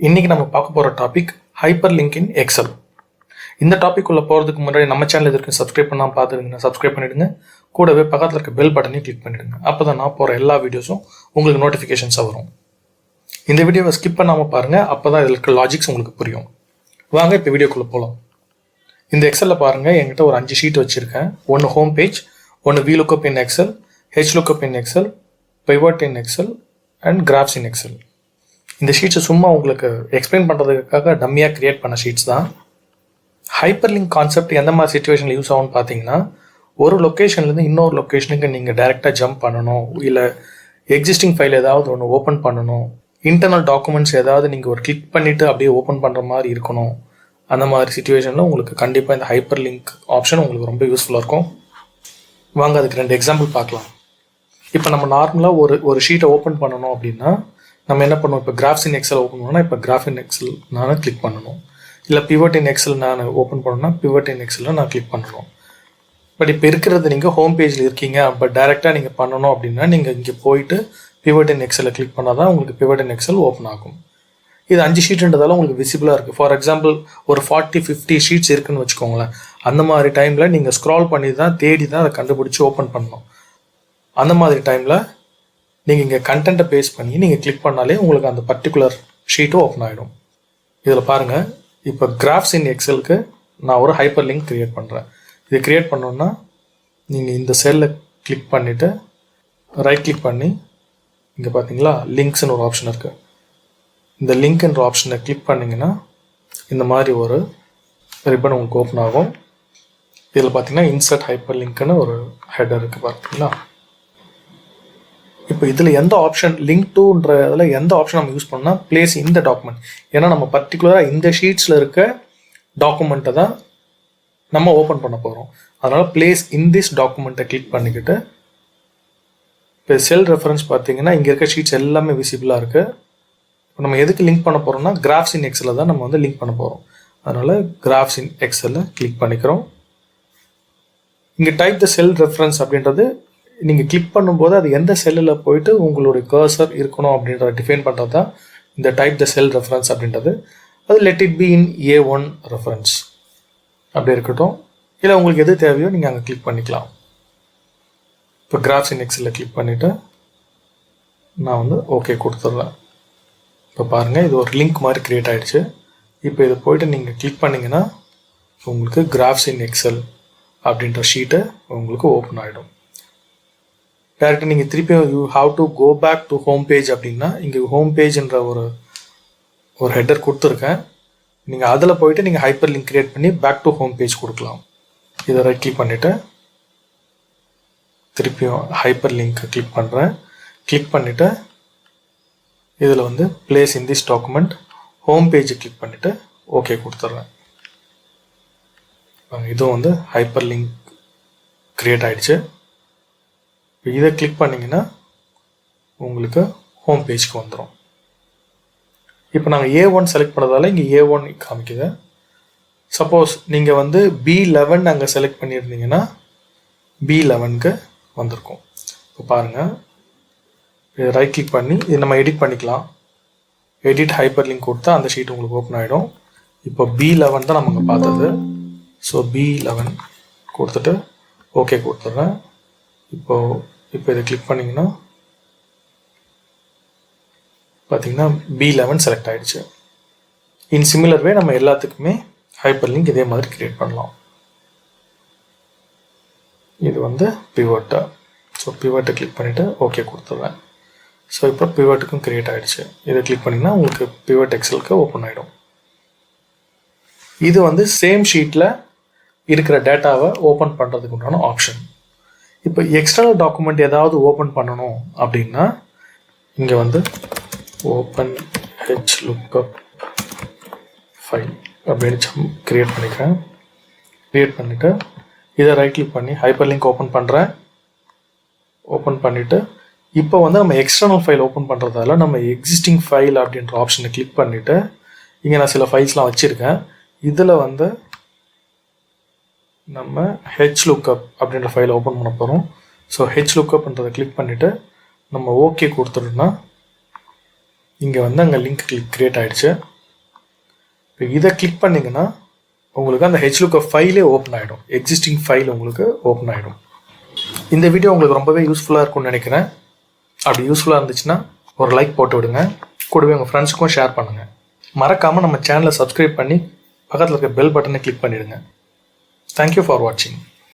இன்னைக்கு நம்ம பார்க்க போகிற டாபிக் ஹைப்பர்லிங்க் இன் எக்ஸல். இந்த டாபிக் உள்ள போகிறதுக்கு முன்னாடி நம்ம சேனல் இதற்கு சப்ஸ்கிரைப் பண்ணாமல் பார்த்துருந்தீங்கன்னா சப்ஸ்கிரைப் பண்ணிவிடுங்க. கூடவே பக்கத்தில் இருக்க பெல் பட்டனையும் கிளிக் பண்ணிவிடுங்க. அப்போ தான் நான் போகிற எல்லா வீடியோஸும் உங்களுக்கு நோட்டிஃபிகேஷன்ஸாக வரும். இந்த வீடியோவை ஸ்கிப் பண்ணாமல் பாருங்கள், அப்போ தான் இதில் இருக்க லாஜிக்ஸ் உங்களுக்கு புரியும். வாங்க இப்போ வீடியோக்குள்ளே போகலாம். இந்த எக்ஸலில் பாருங்கள், என்கிட்ட ஒரு 5 ஷீட் வச்சுருக்கேன். ஒன்று ஹோம் பேஜ், ஒன்று VLOOKUP in Excel, HLOOKUP in Excel, pivot in Excel and graphs in Excel. இந்த ஷீட்ஸை சும்மா உங்களுக்கு எக்ஸ்பிளைன் பண்ணுறதுக்காக டம்மியாக க்ரியேட் பண்ண ஷீட்ஸ் தான். ஹைப்பர்லிங்க் கான்செப்ட் எந்த மாதிரி சுச்சுவேஷனில் யூஸ் ஆகும்னு பார்த்தீங்கன்னா, ஒரு லொக்கேஷன்லேருந்து இன்னொரு லொக்கேஷனுக்கு நீங்கள் டைரெக்டாக ஜம்ப் பண்ணணும், இல்லை எக்ஸிஸ்டிங் ஃபைல் ஏதாவது ஒன்று ஓப்பன் பண்ணணும், இன்டர்னல் டாக்குமெண்ட்ஸ் ஏதாவது நீங்கள் ஒரு கிளிக் பண்ணிவிட்டு அப்படியே ஓப்பன் பண்ணுற மாதிரி இருக்கணும். அந்த மாதிரி சுச்சுவேஷனில் உங்களுக்கு கண்டிப்பாக இந்த ஹைப்பர்லிங்க் ஆப்ஷன் உங்களுக்கு ரொம்ப யூஸ்ஃபுல்லாக இருக்கும். வாங்க அதுக்கு 2 எக்ஸாம்பிள் பார்க்கலாம். இப்போ நம்ம நார்மலாக ஒரு ஷீட்டை ஓப்பன் பண்ணணும் அப்படின்னா நம்ம என்ன பண்ணுவோம், இப்போ கிராஃப்ஸ் இன் எக்ஸல் ஓப்பன் பண்ணோம்னா இப்போ கிராஃப் இன் எக்ஸல் நான் கிளிக் பண்ணணும், இல்லை பிவட் இன் எக்ஸல் நான் ஓப்பன் பண்ணணும்னா பிவட் இன் எக்ஸலில் நான் கிளிக் பண்ணணும். பட் இப்போ இருக்கிறது நீங்கள் ஹோம் பேஜில் இருக்கீங்க, பட் டைரெக்டாக நீங்கள் பண்ணணும் அப்படின்னா நீங்கள் இங்கே போயிட்டு பிவட் இன் எக்ஸலில் கிளிக் பண்ணால் தான் உங்களுக்கு பிவட் இன் எக்ஸல் ஓப்பன் ஆகும். இது 5 ஷீட்டுன்றதால உங்களுக்கு விசிபிளாக இருக்குது. ஃபார் எக்ஸாம்பிள் ஒரு 40-50 ஷீட்ஸ் இருக்குன்னு வச்சுக்கோங்களேன். அந்த மாதிரி டைமில் நீங்கள் ஸ்க்ரால் பண்ணி தான் தேடி தான் அதை கண்டுபிடிச்சி ஓப்பன் பண்ணணும். அந்த மாதிரி டைமில் நீங்கள் இங்கே கண்டென்ட்டை பேஸ் பண்ணி நீங்கள் கிளிக் பண்ணாலே உங்களுக்கு அந்த பர்டிகுலர் ஷீட்டும் ஓப்பன் ஆகிடும். இதில் பாருங்கள், இப்போ கிராஃப்ஸ் இன் எக்ஸலுக்கு நான் ஒரு ஹைப்பர் லிங்க் க்ரியேட் பண்ணுறேன். இது க்ரியேட் பண்ணோன்னா நீங்கள் இந்த செல்லில் கிளிக் பண்ணிவிட்டு ரைட் கிளிக் பண்ணி இங்கே பார்த்தீங்களா லிங்க்ஸ்னு ஒரு ஆப்ஷன் இருக்குது. இந்த லிங்க்ன்ற ஆப்ஷனை கிளிக் பண்ணிங்கன்னா இந்த மாதிரி ஒரு ரிப்பன் உங்களுக்கு ஓப்பன் ஆகும். இதில் பார்த்தீங்கன்னா இன்சர்ட் ஹைப்பர் லிங்க்னு ஒரு ஹெடர் இருக்குது பார்த்தீங்களா. இப்போ இதில் எந்த ஆப்ஷன் லிங்க் டூன்றதில் எந்த ஆப்ஷன் நம்ம யூஸ் பண்ணால் பிளேஸ் இந்த டாக்குமெண்ட், ஏன்னா நம்ம பர்டிகுலராக இந்த ஷீட்ஸில் இருக்க டாக்குமெண்ட்டை தான் நம்ம ஓப்பன் பண்ண போகிறோம். அதனால் பிளேஸ் இன் திஸ் டாக்குமெண்ட்டை கிளிக் பண்ணிக்கிட்டு இப்போ செல் ரெஃபரன்ஸ் பார்த்தீங்கன்னா இங்கே இருக்க ஷீட்ஸ் எல்லாமே விசிபிளாக இருக்குது. இப்போ நம்ம எதுக்கு லிங்க் பண்ண போகிறோம்னா கிராஃப்ஸ் இன் எக்ஸலில் தான் நம்ம வந்து லிங்க் பண்ண போகிறோம். அதனால் கிராஃப்ஸ் இன் எக்ஸலில் கிளிக் பண்ணிக்கிறோம். இங்கே டைப் த செல் ரெஃபரன்ஸ் அப்படின்றது நீங்கள் கிளிக் பண்ணும்போது அது எந்த செல்லில் போயிட்டு உங்களுடைய கர்சர் இருக்கணும் அப்படின்றத டிஃபைன் பண்ணுறது தான் இந்த டைப் த செல் ரெஃபரன்ஸ் அப்படின்றது. அது let it be in A1 reference அப்படி இருக்கட்டும், இல்லை உங்களுக்கு எது தேவையோ நீங்கள் அங்கே கிளிக் பண்ணிக்கலாம். இப்போ கிராஃப்ஸ் இன் எக்ஸலில் கிளிக் பண்ணிவிட்டு நான் வந்து ஓகே கொடுத்துட்றேன். இப்போ பாருங்கள், இது ஒரு லிங்க் மாதிரி க்ரியேட் ஆகிடுச்சு. இப்போ இதை போய்ட்டு நீங்கள் கிளிக் பண்ணிங்கன்னா உங்களுக்கு கிராஃப்ஸ் இன் எக்ஸல் அப்படின்ற ஷீட்டை உங்களுக்கு ஓப்பன் ஆகிடும். டேரெக்டாக நீங்கள் திருப்பி you have to go back to home page அப்படின்னா இங்கே ஹோம் பேஜ்ன்ற ஒரு ஹெட்டர் கொடுத்துருக்கேன். நீங்கள் அதில் போயிட்டு நீங்கள் ஹைப்பர் லிங்க் க்ரியேட் பண்ணி பேக் டு ஹோம் பேஜ் கொடுக்கலாம். இதை ரைட் கிளிக் பண்ணிவிட்டு திருப்பியும் ஹைப்பர் லிங்க் கிளிக் பண்ணுறேன். கிளிக் பண்ணிவிட்டு இதில் வந்து place in this document home பேஜை கிளிக் பண்ணிவிட்டு ஓகே கொடுத்துட்றேன். இதுவும் வந்து ஹைப்பர் லிங்க் க்ரியேட் ஆகிடுச்சு. இப்போ இதை கிளிக் பண்ணிங்கன்னா உங்களுக்கு ஹோம் பேஜ்க்கு வந்துடும். இப்போ நாங்கள் A1 செலக்ட் பண்ணதால இங்கே A1 காமிக்குது. சப்போஸ் நீங்கள் வந்து B11 அங்கே செலக்ட் பண்ணியிருந்தீங்கன்னா B11க்கு வந்திருக்கும். இப்போ பாருங்கள், இதை ரைட் கிளிக் பண்ணி இது நம்ம எடிட் பண்ணிக்கலாம். எடிட் ஹைப்பர் லிங்க் கொடுத்தா அந்த ஷீட் உங்களுக்கு ஓப்பன் ஆகிடும். இப்போ B11 தான் நம்ம இங்கே பார்த்தது. ஸோ B11 கொடுத்துட்டு ஓகே கொடுத்துட்றேன். இப்போ இதை கிளிக் பண்ணிங்கன்னா பார்த்தீங்கன்னா B11 செலக்ட் ஆகிடுச்சு. இன் சிமிலர் வே நம்ம எல்லாத்துக்குமே ஹைப்பர் லிங்க் இதே மாதிரி க்ரியேட் பண்ணலாம். இது வந்து பிவட்டை. ஸோ பிவட்டை கிளிக் பண்ணிவிட்டு ஓகே கொடுத்துட்றேன். ஸோ இப்போ பிவட்டுக்கும் க்ரியேட் ஆகிடுச்சு. இதை கிளிக் பண்ணிங்கன்னா உங்களுக்கு பிவட் எக்ஸலுக்கு ஓப்பன் ஆகிடும். இது வந்து சேம் ஷீட்டில் இருக்கிற டேட்டாவை ஓப்பன் பண்ணுறதுக்கு உண்டான ஆப்ஷன். இப்போ எக்ஸ்டர்னல் டாக்குமெண்ட் ஏதாவது ஓப்பன் பண்ணணும் அப்படின்னா இங்கே வந்து ஓப்பன் HLOOKUP ஃபைல் அப்படின்னு க்ரியேட் பண்ணிக்கிறேன். க்ரியேட் பண்ணிவிட்டு இதை ரைட் கிளிக் பண்ணி ஹைப்பர் லிங்க் ஓப்பன் பண்ணுறேன். ஓப்பன் பண்ணிவிட்டு இப்போ வந்து நம்ம எக்ஸ்டர்னல் ஃபைல் ஓப்பன் பண்ணுறதால நம்ம எக்ஸிஸ்டிங் ஃபைல் அப்படின்ற ஆப்ஷனை கிளிக் பண்ணிவிட்டு இங்கே நான் சில ஃபைல்ஸ்லாம் வச்சுருக்கேன். இதில் வந்து நம்ம HLOOKUP அப்படின்ற ஃபைலை ஓப்பன் பண்ண போகிறோம். ஸோ HLOOKUPன்றதை கிளிக் பண்ணிவிட்டு நம்ம ஓகே கொடுத்துட்டோம்னா இங்கே வந்து அங்கே லிங்க் கிரியேட் ஆகிடுச்சு. இப்போ இதை கிளிக் பண்ணிங்கன்னா உங்களுக்கு அந்த HLOOKUP ஃபைலே ஓப்பன் ஆகிடும். எக்ஸிஸ்டிங் ஃபைல் உங்களுக்கு ஓப்பன் ஆகிடும். இந்த வீடியோ உங்களுக்கு ரொம்பவே யூஸ்ஃபுல்லாக இருக்கும்னு நினைக்கிறேன். அப்படி யூஸ்ஃபுல்லாக இருந்துச்சுன்னா ஒரு லைக் போட்டு விடுங்க. கூடவே உங்கள் ஃப்ரெண்ட்ஸுக்கும் ஷேர் பண்ணுங்கள். மறக்காமல் நம்ம சேனலை சப்ஸ்கிரைப் பண்ணி பக்கத்தில் இருக்க பெல் பட்டனை கிளிக் பண்ணிவிடுங்க. தேங்க்யூ ஃபார் வாட்சிங்.